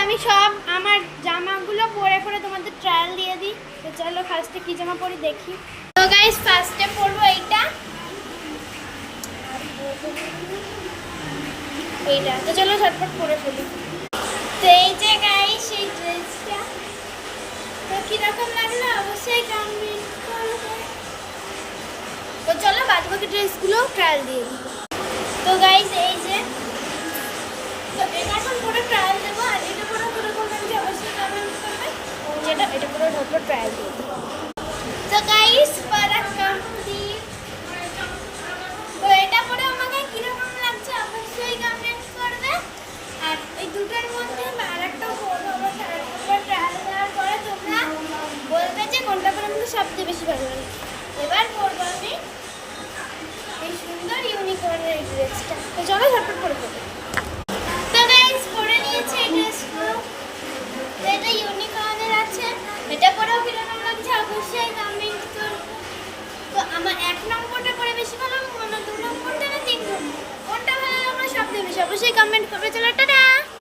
আমি সব আমার জামাগুলো পরে পরে তোমাদের ট্রায়াল দিয়ে দিই। তো চলো ফার্স্টে কি জামা পরি দেখি। তো গাইস ফার্স্টে পরবো এইটা। তো চলো ঝটপট পরে ফেলি। তো এই যে গাইস এই ড্রেসটা তো কিরকম লাগলো অবশ্যই কমেন্ট করবে। তো চলো বাকি ড্রেসগুলো ট্রায়াল দিয়ে দিই। তো গাইস এই যে তো এটা এখন পুরো ট্রায়াল দেবো, আর এটা পুরো কিরকম লাগছে অবশ্যই কমেন্ট করবে। এটা পুরো ঝটপট ট্রায়াল দিয়ে দিই। তো গাইস পরা কমপ্লিট। তো এটা পরে আমাকে কিরকম লাগছে অবশ্যই কমেন্ট করবে। আর এই দুটোর মধ্যে আরেকটা পরবো, আবার ট্রায়াল দেওয়ার পরে তোমরা বলবে যে কোনটা পরে আমাকে সবচেয়ে বেশি ভালো লাগে। এবার পরবো আমি এই সুন্দর ইউনিকর্নের এই ড্রেসটা। তো চলো ঝটপট পরে ফেলি। তো গাইস পরে নিয়েছি এই ড্রেসগুলো। তো এটা ইউনিকর্নের আছে, এটা পরেও কিরকম লাগছে অবশ্যই কমেন্ট করবে। তো আমার 1 নম্বরটা পরে বেশি ভালো লাগলো না 2 নম্বরটা না 3 নম্বর, কোনটা ভালো লাগলো সবচেয়ে বেশি অবশ্যই কমেন্ট করবে। চলো